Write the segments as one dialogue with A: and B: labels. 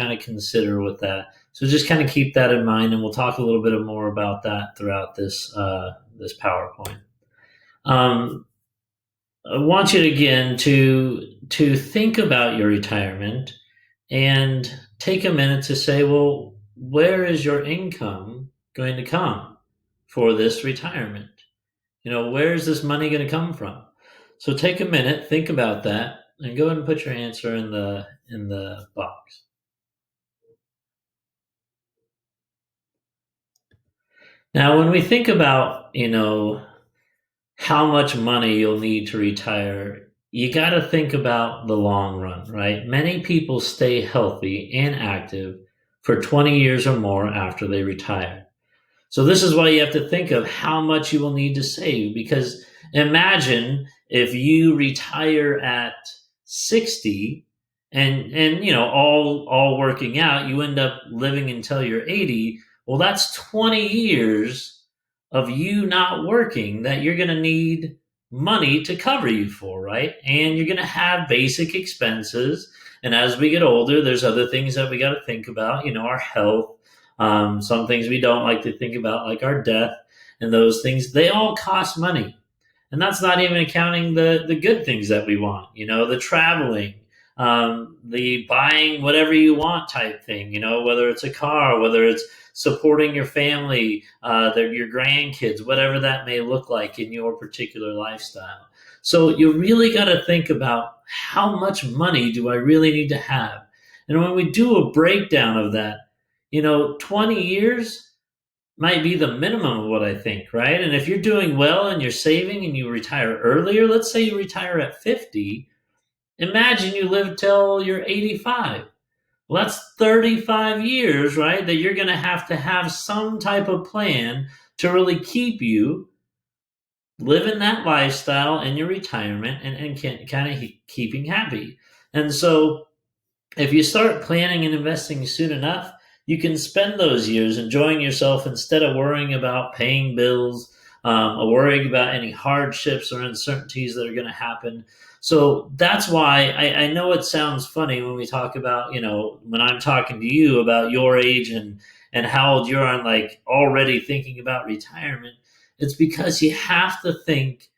A: kind of consider with that. So just kind of keep that in mind, and we'll talk a little bit more about that throughout this PowerPoint. I want you again to think about your retirement and take a minute to say, well, where is your income going to come for this retirement? Where is this money going to come from? So take a minute, think about that, and go ahead and put your answer in the box. Now, when we think about, how much money you'll need to retire, you got to think about the long run, right? Many people stay healthy and active for 20 years or more after they retire. So this is why you have to think of how much you will need to save, because imagine if you retire at 60 and all working out, you end up living until you're 80. Well, that's 20 years of you not working that you're going to need money to cover you for, right? And you're going to have basic expenses. And as we get older, there's other things that we got to think about, our health. Some things we don't like to think about, like our death and those things, they all cost money. And that's not even accounting the good things that we want, the traveling, the buying whatever you want type thing, whether it's a car, whether it's supporting your family, your grandkids, whatever that may look like in your particular lifestyle. So you really got to think about how much money do I really need to have? And when we do a breakdown of that, 20 years might be the minimum of what I think, right? And if you're doing well and you're saving and you retire earlier, let's say you retire at 50, imagine you live till you're 85. Well, that's 35 years, right? That you're going to have some type of plan to really keep you living that lifestyle in your retirement and kind of keeping happy. And so if you start planning and investing soon enough, you can spend those years enjoying yourself instead of worrying about paying bills, or worrying about any hardships or uncertainties that are going to happen. So that's why I know it sounds funny when we talk about, when I'm talking to you about your age and how old you're on, like already thinking about retirement. It's because you have to think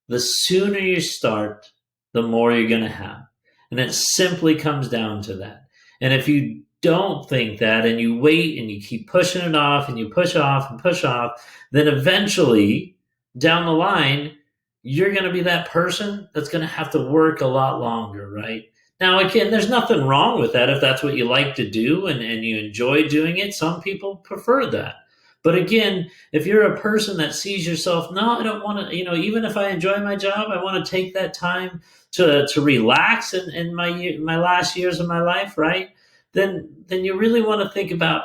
A: the sooner you start, the more you're going to have. And it simply comes down to that. And if you don't think that and you wait and you keep pushing it off and you push off and push off, then eventually down the line, you're going to be that person that's going to have to work a lot longer, right? Now, again, there's nothing wrong with that if that's what you like to do and you enjoy doing it. Some people prefer that. But again, if you're a person that sees yourself, no, I don't want to, even if I enjoy my job, I want to take that time to relax in my last years of my life, right? Then you really want to think about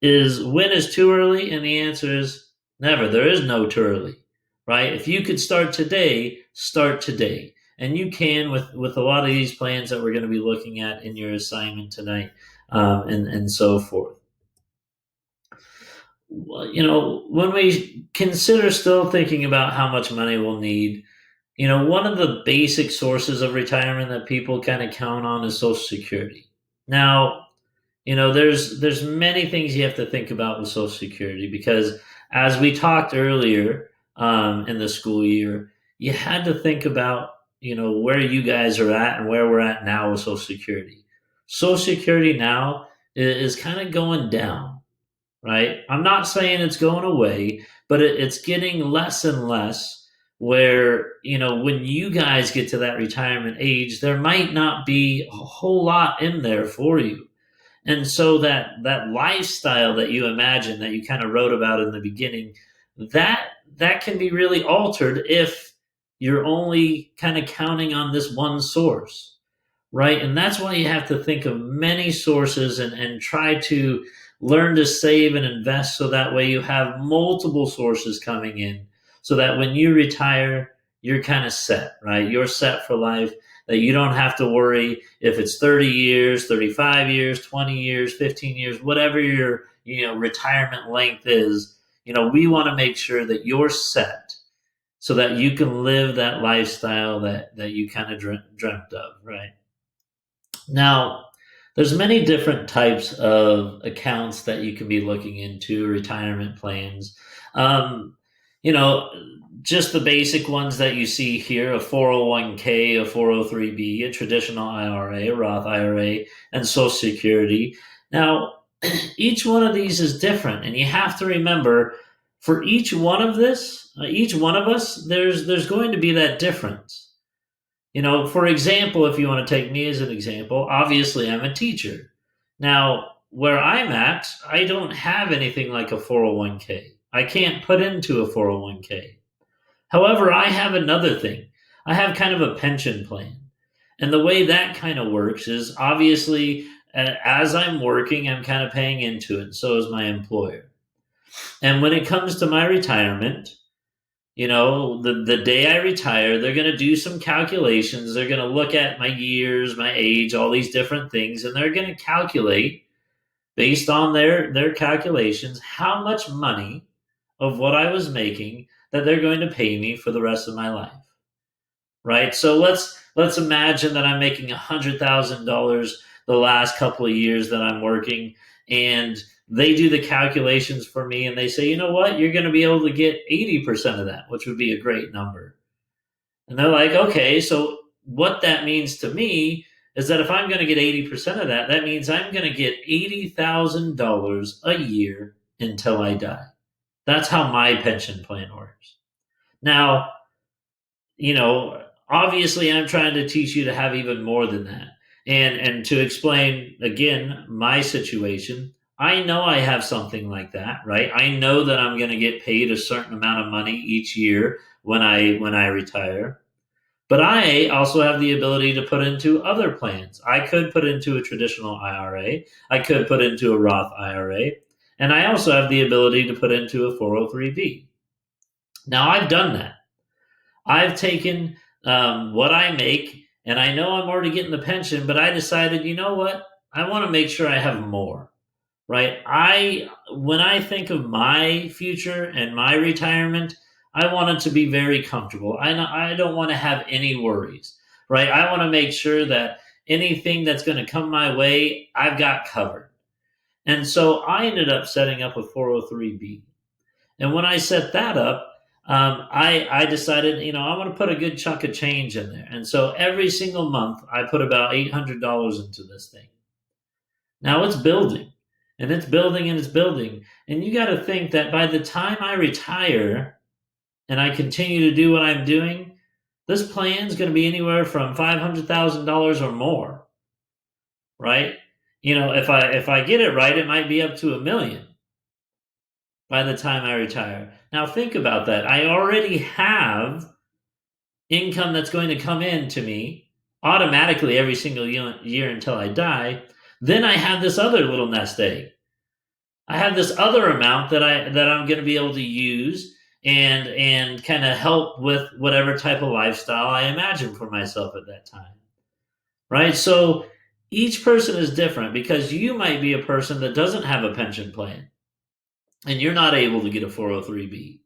A: when is too early? And the answer is never. There is no too early, right? If you could start today, start today. And you can with a lot of these plans that we're going to be looking at in your assignment tonight, and so forth. When we consider still thinking about how much money we'll need, one of the basic sources of retirement that people kind of count on is Social Security. Now, there's many things you have to think about with Social Security because as we talked earlier in the school year, you had to think about, where you guys are at and where we're at now with Social Security. Social Security now is kind of going down, right? I'm not saying it's going away, but it's getting less and less where, when you guys get to that retirement age, there might not be a whole lot in there for you. And so that lifestyle that you imagine that you kind of wrote about in the beginning, that can be really altered if you're only kind of counting on this one source, right? And that's why you have to think of many sources and try to learn to save and invest so that way you have multiple sources coming in so that when you retire, you're kind of set, right? You're set for life, that you don't have to worry if it's 30 years, 35 years, 20 years, 15 years, whatever your retirement length is. We want to make sure that you're set so that you can live that lifestyle that you kind of dreamt of, right? Now, There's many different types of accounts that you can be looking into, retirement plans. Um, you know, just the basic ones that you see here: a 401k, a 403b, a traditional IRA, a Roth IRA, and Social Security. Now, each one of these is different, and you have to remember for each one of us, there's going to be that difference. For example, if you want to take me as an example, obviously I'm a teacher. Now, where I'm at, I don't have anything like a 401k. I can't put into a 401k. However, I have another thing. I have kind of a pension plan. And the way that kind of works is obviously as I'm working, I'm kind of paying into it. So is my employer. And when it comes to my retirement, the day I retire, they're going to do some calculations. They're going to look at my years, my age, all these different things, and they're going to calculate based on their calculations how much money of what I was making that they're going to pay me for the rest of my life. Right? So let's imagine that I'm making $100,000 the last couple of years that I'm working, and they do the calculations for me and they say, you know what, you're going to be able to get 80% of that, which would be a great number. And they're like, okay, so what that means to me is that if I'm going to get 80% of that, that means I'm going to get $80,000 a year until I die. That's how my pension plan works. Now, obviously I'm trying to teach you to have even more than that. And to explain again my situation, I know I have something like that, right? I know that I'm going to get paid a certain amount of money each year when I retire. But I also have the ability to put into other plans. I could put into a traditional IRA. I could put into a Roth IRA. And I also have the ability to put into a 403b. Now, I've done that. I've taken what I make, and I know I'm already getting the pension, but I decided, you know what? I want to make sure I have more, right? When I think of my future and my retirement, I want it to be very comfortable. I don't want to have any worries, right? I want to make sure that anything that's going to come my way, I've got covered. And so I ended up setting up a 403b. And when I set that up, I decided, I'm going to put a good chunk of change in there. And so every single month, I put about $800 into this thing. Now it's building, and it's building, and it's building. And you got to think that by the time I retire and I continue to do what I'm doing, this plan is going to be anywhere from $500,000 or more, right? If I get it right, it might be up to $1 million by the time I retire. Now think about that. I already have income that's going to come in to me automatically every single year until I die. Then I have this other little nest egg. I have this other amount that I'm going to be able to use and kind of help with whatever type of lifestyle I imagine for myself at that time. Right? So each person is different because you might be a person that doesn't have a pension plan and you're not able to get a 403b.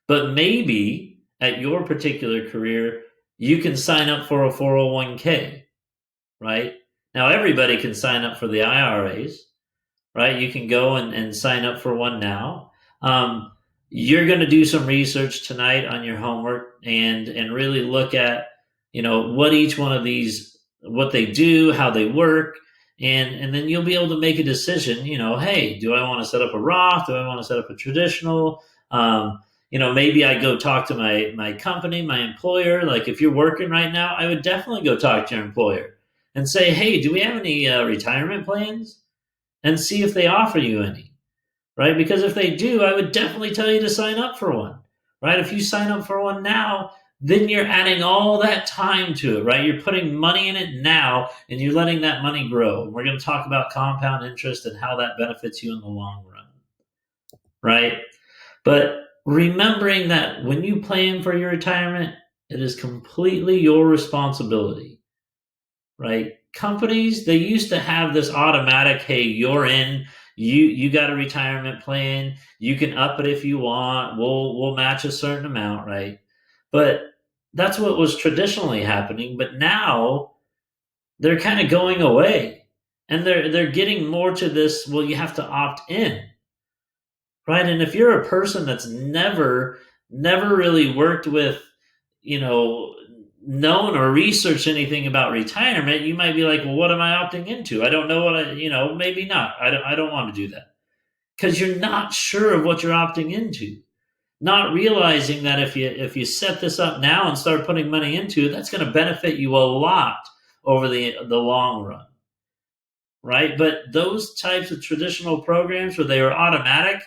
A: But maybe at your particular career, you can sign up for a 401k, right? Now, everybody can sign up for the IRAs, right? You can go and sign up for one now. You're going to do some research tonight on your homework and really look at, what each one of these, what they do, how they work, and then you'll be able to make a decision. Hey, do I want to set up a Roth? Do I want to set up a traditional? Maybe I go talk to my company, my employer. Like if you're working right now, I would definitely go talk to your employer and say, hey, do we have any retirement plans? And see if they offer you any, right? Because if they do, I would definitely tell you to sign up for one, right? If you sign up for one now, then you're adding all that time to it, right? You're putting money in it now and you're letting that money grow. We're going to talk about compound interest and how that benefits you in the long run, right? But remembering that when you plan for your retirement, it is completely your responsibility, right? Companies, they used to have this automatic, hey, you're in, you got a retirement plan, you can up it if you want, we'll match a certain amount, right? But that's what was traditionally happening, but now they're kind of going away. And they're getting more to this, well, you have to opt in, right? And if you're a person that's never really worked with, you know, known or researched anything about retirement, you might be like, well, what am I opting into? I don't know what maybe not. I don't want to do that because you're not sure of what you're opting into. Not realizing that if you set this up now and start putting money into it, that's going to benefit you a lot over the long run, right? But those types of traditional programs where they are automatic,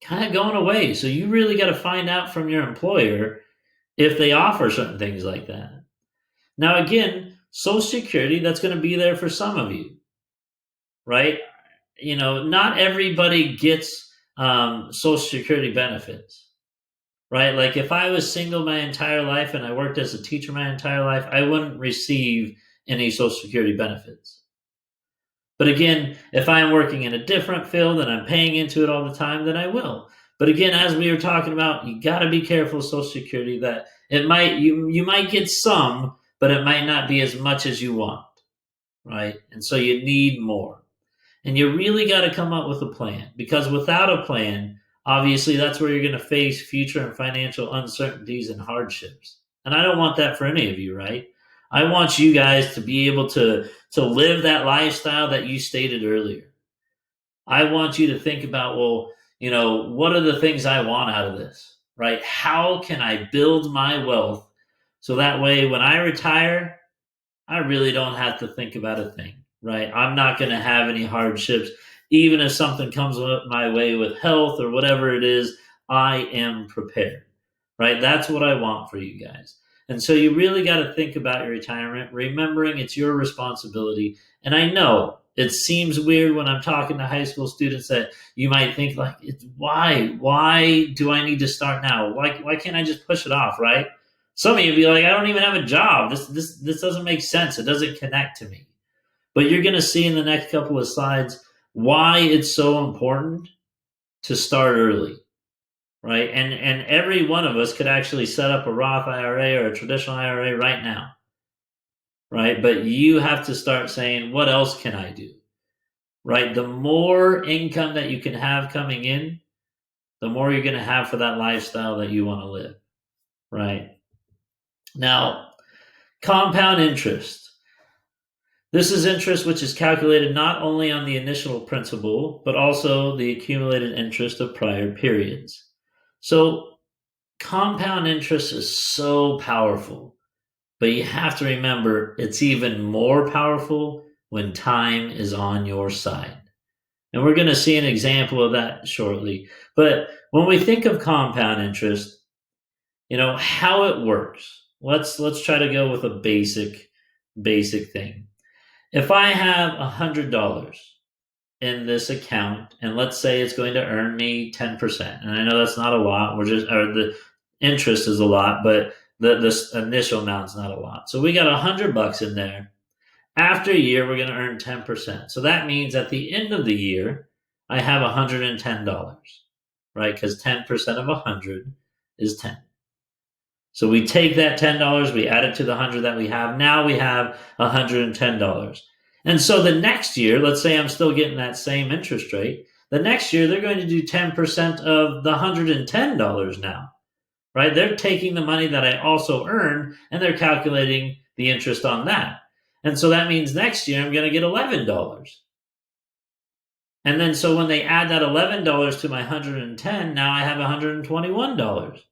A: kind of going away. So you really got to find out from your employer if they offer certain things like that. Now, again, Social Security, that's going to be there for some of you, right? Not everybody gets Social Security benefits, right? Like if I was single my entire life and I worked as a teacher my entire life, I wouldn't receive any Social Security benefits. But again, if I am working in a different field and I'm paying into it all the time, then I will. But again, as we were talking about, you got to be careful with Social Security that you might get some, but it might not be as much as you want, right? And so you need more. And you really got to come up with a plan because without a plan, obviously that's where you're going to face future and financial uncertainties and hardships. And I don't want that for any of you, right? I want you guys to be able to live that lifestyle that you stated earlier. I want you to think about, well, what are the things I want out of this, right? How can I build my wealth so that way when I retire, I really don't have to think about a thing, right? I'm not going to have any hardships. Even if something comes my way with health or whatever it is, I am prepared, right? That's what I want for you guys. And so you really got to think about your retirement, remembering it's your responsibility. And I know it seems weird when I'm talking to high school students that you might think like, why do I need to start now? Why can't I just push it off, right? Some of you be like, I don't even have a job. This doesn't make sense. It doesn't connect to me. But you're going to see in the next couple of slides why it's so important to start early, right? And every one of us could actually set up a Roth IRA or a traditional IRA right now, right? But you have to start saying, what else can I do, right? The more income that you can have coming in, the more you're going to have for that lifestyle that you want to live, right? Now, compound interest. This is interest which is calculated not only on the initial principal, but also the accumulated interest of prior periods. So compound interest is so powerful, but you have to remember it's even more powerful when time is on your side. And we're going to see an example of that shortly. But when we think of compound interest, how it works. Let's try to go with a basic thing. If I have $100 in this account, and let's say it's going to earn me 10%, and I know that's not a lot. The interest is a lot, but this initial amount is not a lot. So we got $100 in there. After a year, we're going to earn 10%. So that means at the end of the year, I have $110, right? Because 10% of 100 is 10. So we take that $10, we add it to the 100 that we have. Now we have $110. And so the next year, let's say I'm still getting that same interest rate. The next year, they're going to do 10% of the $110 now, right? They're taking the money that I also earned and they're calculating the interest on that. And so that means next year I'm going to get $11. And then so when they add that $11 to my 110, now I have $121.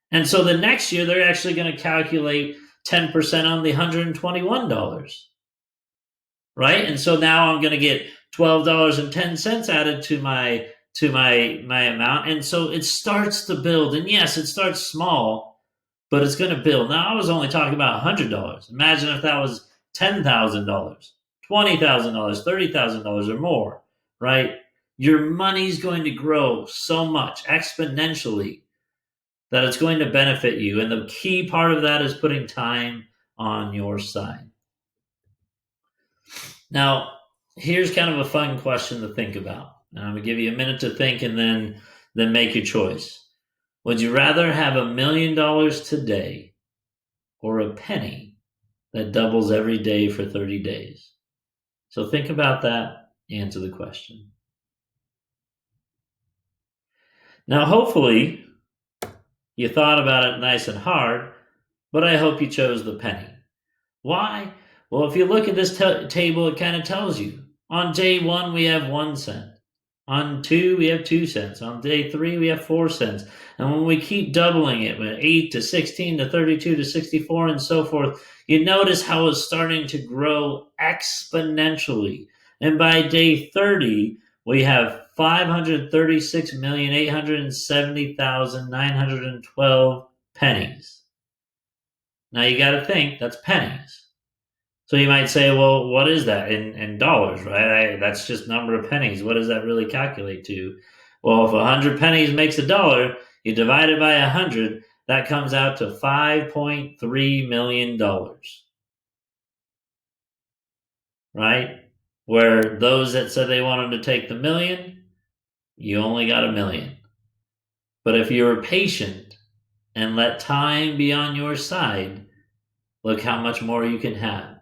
A: And so the next year, they're actually going to calculate 10% on the $121, right? And so now I'm going to get $12.10 added to my amount. And so it starts to build. And yes, it starts small, but it's going to build. Now, I was only talking about $100. Imagine if that was $10,000, $20,000, $30,000 or more, right? Your money's going to grow so much exponentially that it's going to benefit you. And the key part of that is putting time on your side. Now, here's kind of a fun question to think about. Now, I'm going to give you a minute to think and then make your choice. Would you rather have $1 million today or a penny that doubles every day for 30 days? So think about that, answer the question. Now, hopefully, you thought about it nice and hard, but I hope you chose the penny. Why? Well, if you look at this table, it kind of tells you. On day 1, we have 1 cent. On 2, we have 2 cents. On day 3, we have 4 cents. And when we keep doubling it, with 8 to 16 to 32 to 64 and so forth, you notice how it's starting to grow exponentially. And by day 30, we have 536,870,912 pennies. Now you got to think that's pennies. So you might say, well, what is that in dollars, right? That's just number of pennies. What does that really calculate to? Well, if 100 pennies makes $1, you divide it by 100, that comes out to $5.3 million, right? Where those that said they wanted to take the million, you only got $1 million. But if you were patient and let time be on your side, look how much more you can have.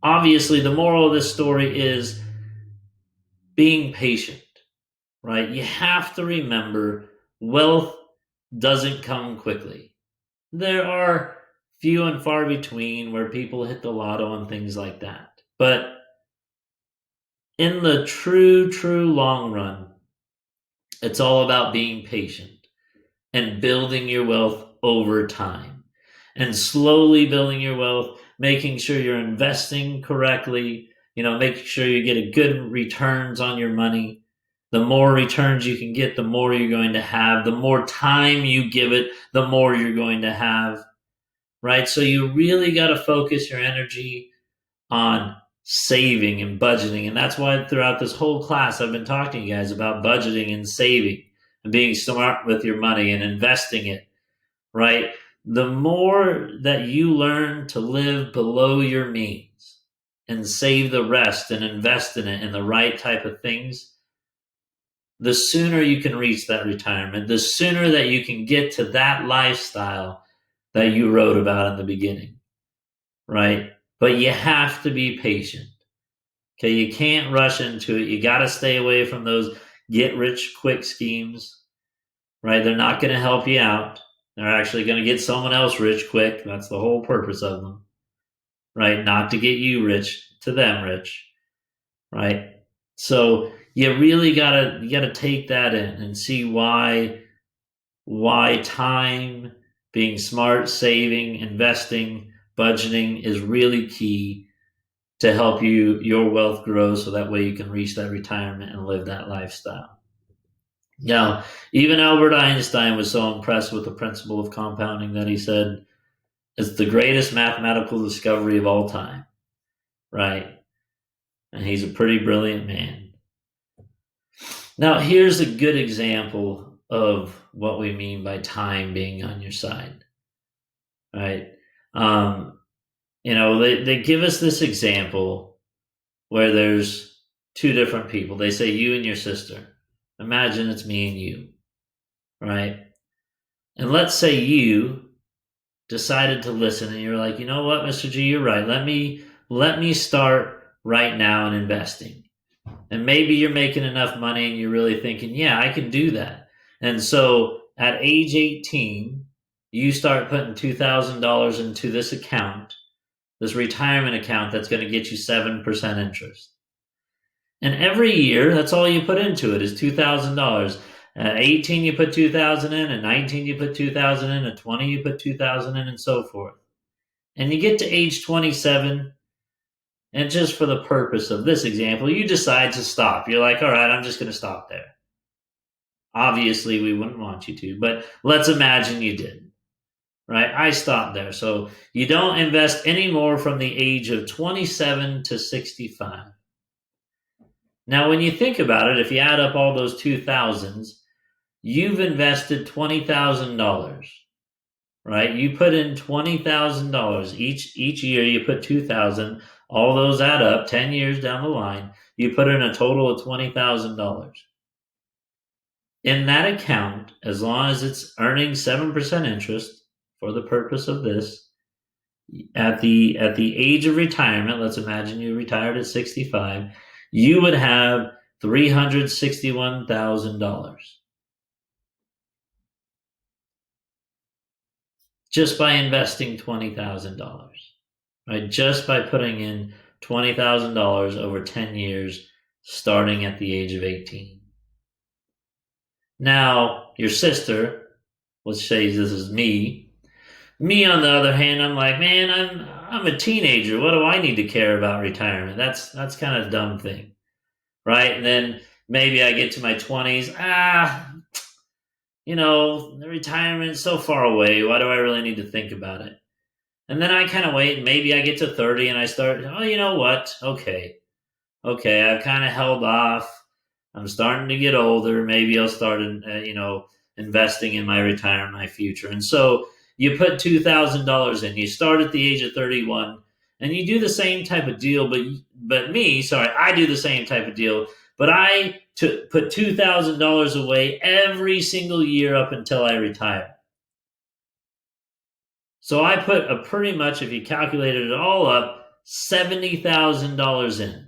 A: Obviously, the moral of this story is being patient, right? You have to remember wealth doesn't come quickly. There are few and far between where people hit the lotto and things like that. But in the true long run, it's all about being patient and building your wealth over time and slowly building your wealth, making sure you're investing correctly, making sure you get a good returns on your money. The more returns you can get, the more you're going to have. The more time you give it, the more you're going to have, right? So you really got to focus your energy on saving and budgeting. And that's why throughout this whole class, I've been talking to you guys about budgeting and saving and being smart with your money and investing it, right? The more that you learn to live below your means and save the rest and invest in it in the right type of things, the sooner you can reach that retirement, the sooner that you can get to that lifestyle that you wrote about in the beginning, right? But you have to be patient. Okay, you can't rush into it. You got to stay away from those get rich quick schemes, right? They're not going to help you out. They're actually going to get someone else rich quick. That's the whole purpose of them, right? Not to get you rich, to them rich, right? So you really gotta take that in and see why time, being smart, saving, investing, budgeting is really key to help your wealth grow so that way you can reach that retirement and live that lifestyle. Now, even Albert Einstein was so impressed with the principle of compounding that he said it's the greatest mathematical discovery of all time, right? And he's a pretty brilliant man. Now, here's a good example of what we mean by time being on your side, right? They give us this example where there's two different people. They say you and your sister. Imagine it's me and you, right? And let's say you decided to listen and you're like, you know what, Mr. G, you're right. Let me start right now in investing. And maybe you're making enough money and you're really thinking, yeah, I can do that. And so at age 18, you start putting $2,000 into this account, this retirement account that's going to get you 7% interest. And every year, that's all you put into it is $2,000. At 18, you put $2,000 in. At 19, you put $2,000 in. At 20, you put $2,000 in, and so forth. And you get to age 27, and just for the purpose of this example, you decide to stop. You're like, all right, I'm just going to stop there. Obviously, we wouldn't want you to, but let's imagine you did, right? I stopped there. So you don't invest anymore from the age of 27 to 65. Now, when you think about it, if you add up all those 2000s, you've invested $20,000, right? You put in $20,000 each year. You put 2,000. All those add up. 10 years down the line, you put in a total of $20,000. In that account, as long as it's earning 7% interest for the purpose of this, at the age of retirement, let's imagine you retired at 65, you would have $361,000 just by investing $20,000, right? Just by putting in $20,000 over 10 years, starting at the age of 18. Now, your sister, let's say this is me. Me, on the other hand, I'm like, man, I'm a teenager. What do I need to care about retirement? That's kind of a dumb thing, right? And then maybe I get to my 20s. The retirement is so far away. Why do I really need to think about it? And then I kind of wait. Maybe I get to 30 and I start, oh, you know what? Okay, I've kind of held off. I'm starting to get older. Maybe I'll start, investing in my retirement, my future. And so you put $2,000 in. You start at the age of 31, and you do the same type of deal. I do the same type of deal. But I put $2,000 away every single year up until I retire. So I put pretty much, if you calculated it all up, $70,000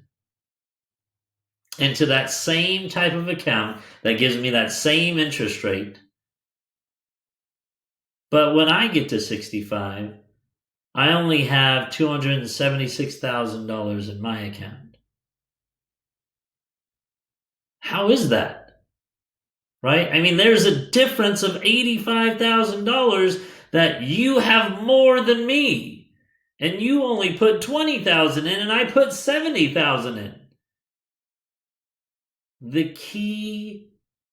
A: into that same type of account that gives me that same interest rate. But when I get to 65, I only have $276,000 in my account. How is that? Right? I mean, there's a difference of $85,000 that you have more than me. And you only put $20,000 in and I put $70,000 in. The key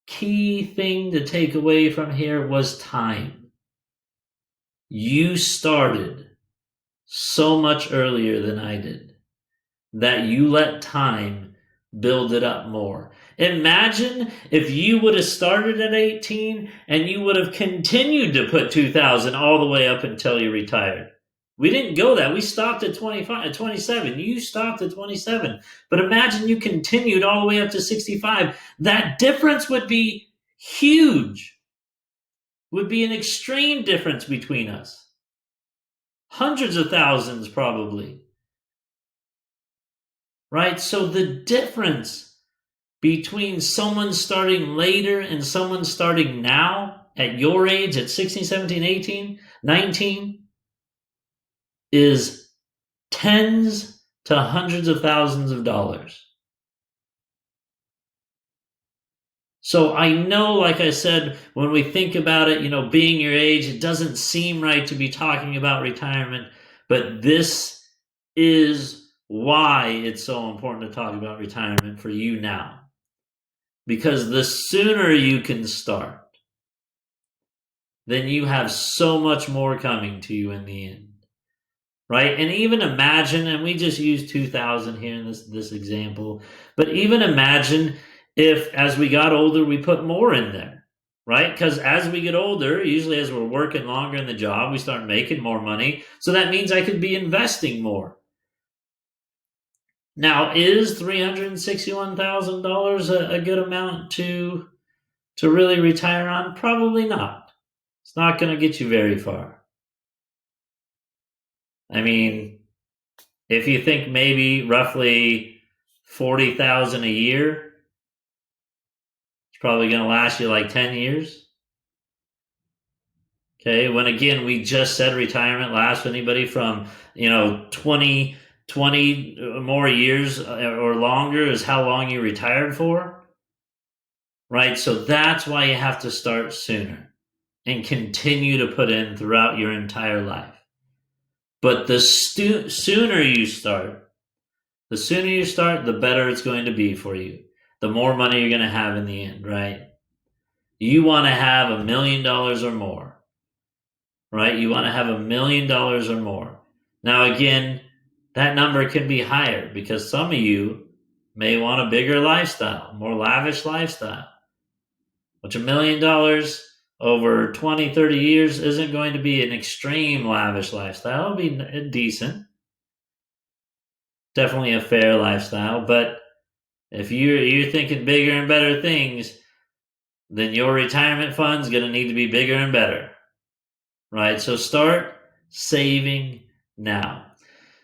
A: thing to take away from here was time. You started so much earlier than I did that you let time build it up more. Imagine if you would have started at 18 and you would have continued to put 2,000 all the way up until you retired. We didn't go that. We stopped at 27. You stopped at 27. But imagine you continued all the way up to 65. That difference would be huge. Would be an extreme difference between us. Hundreds of thousands, probably. Right? So the difference between someone starting later and someone starting now at your age, at 16, 17, 18, 19, is tens to hundreds of thousands of dollars. So I know, like I said, when we think about it, being your age, it doesn't seem right to be talking about retirement, but this is why it's so important to talk about retirement for you now. Because the sooner you can start, then you have so much more coming to you in the end. Right? And even imagine, and we just use 2,000 here in this example, but even imagine if as we got older, we put more in there, right? Because as we get older, usually as we're working longer in the job, we start making more money. So that means I could be investing more. Now, is $361,000 a good amount to really retire on? Probably not. It's not going to get you very far. I mean, if you think maybe roughly 40,000 a year, it's probably going to last you like 10 years. Okay, when again we just said retirement lasts anybody from 20 more years or longer is how long you retired for, right? So that's why you have to start sooner and continue to put in throughout your entire life. But the sooner you start, the better it's going to be for you. The more money you're going to have in the end, right? You want to have $1 million or more, right? You want to have $1 million or more. Now, again, that number can be higher because some of you may want a bigger lifestyle, more lavish lifestyle, which $1 million over 20, 30 years isn't going to be an extreme lavish lifestyle. It'll be decent. Definitely a fair lifestyle. But if you're thinking bigger and better things, then your retirement fund's going to need to be bigger and better. Right? So start saving now.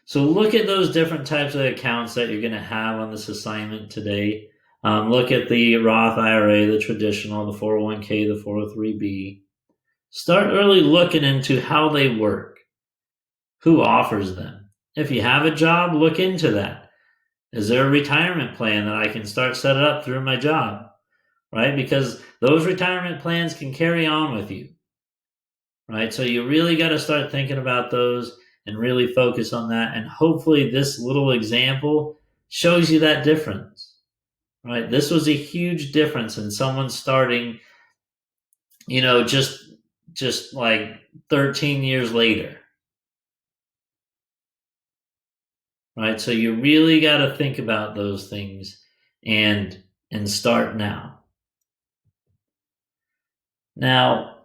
A: So look at those different types of accounts that you're going to have on this assignment today. Look at the Roth IRA, the traditional, the 401k, the 403b. Start really looking into how they work, who offers them. If you have a job, look into that. Is there a retirement plan that I can start setting up through my job? Right? Because those retirement plans can carry on with you. Right? So you really got to start thinking about those and really focus on that. And hopefully, this little example shows you that difference. Right? This was a huge difference in someone starting, just like 13 years later. Right? So you really got to think about those things and start now. Now,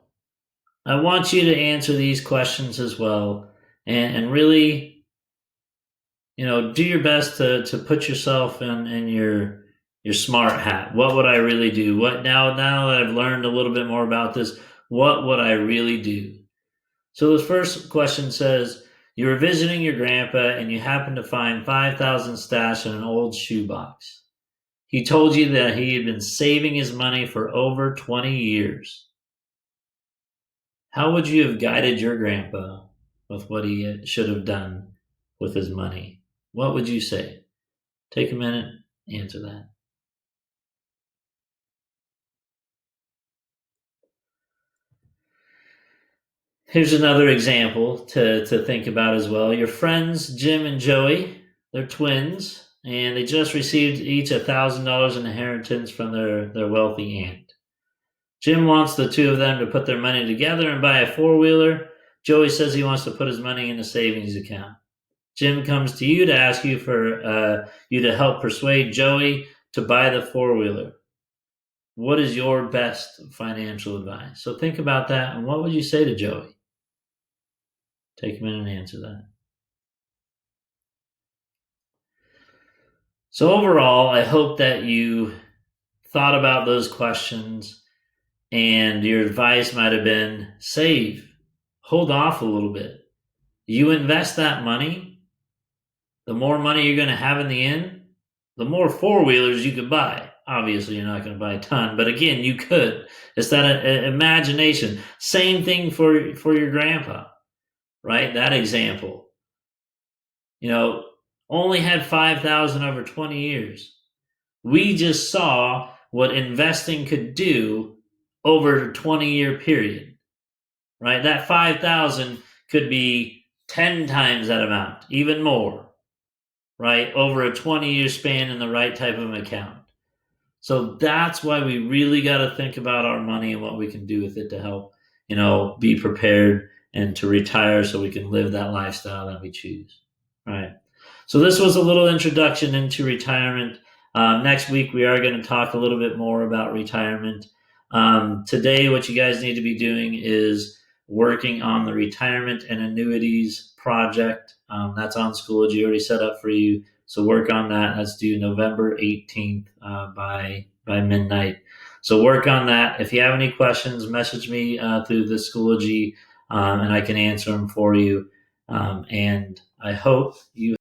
A: I want you to answer these questions as well and really, do your best to put yourself in your smart hat. What would I really do? What now that I've learned a little bit more about this, what would I really do? So the first question says, you were visiting your grandpa and you happened to find 5,000 stashed in an old shoebox. He told you that he had been saving his money for over 20 years. How would you have guided your grandpa with what he should have done with his money? What would you say? Take a minute, answer that. Here's another example to think about as well. Your friends, Jim and Joey, they're twins, and they just received each $1,000 in inheritance from their wealthy aunt. Jim wants the two of them to put their money together and buy a four-wheeler. Joey says he wants to put his money in a savings account. Jim comes to you to ask you for you to help persuade Joey to buy the four-wheeler. What is your best financial advice? So think about that, and what would you say to Joey? Take a minute and answer that. So overall, I hope that you thought about those questions and your advice might have been save, hold off a little bit. You invest that money, the more money you're going to have in the end, the more four-wheelers you could buy. Obviously, you're not going to buy a ton, but again, you could. It's that imagination. Same thing for your grandpa, right? That example. Only had 5,000 over 20 years. We just saw what investing could do over a 20-year period, right? That 5,000 could be 10 times that amount, even more, right? Over a 20-year span in the right type of account. So that's why we really got to think about our money and what we can do with it to help, be prepared and to retire so we can live that lifestyle that we choose, right? So this was a little introduction into retirement. Next week, we are going to talk a little bit more about retirement. Today, what you guys need to be doing is working on the retirement and annuities project. That's on Schoology, already set up for you. So work on that. That's due November 18th by midnight. So work on that. If you have any questions, message me through the Schoology, and I can answer them for you. And I hope you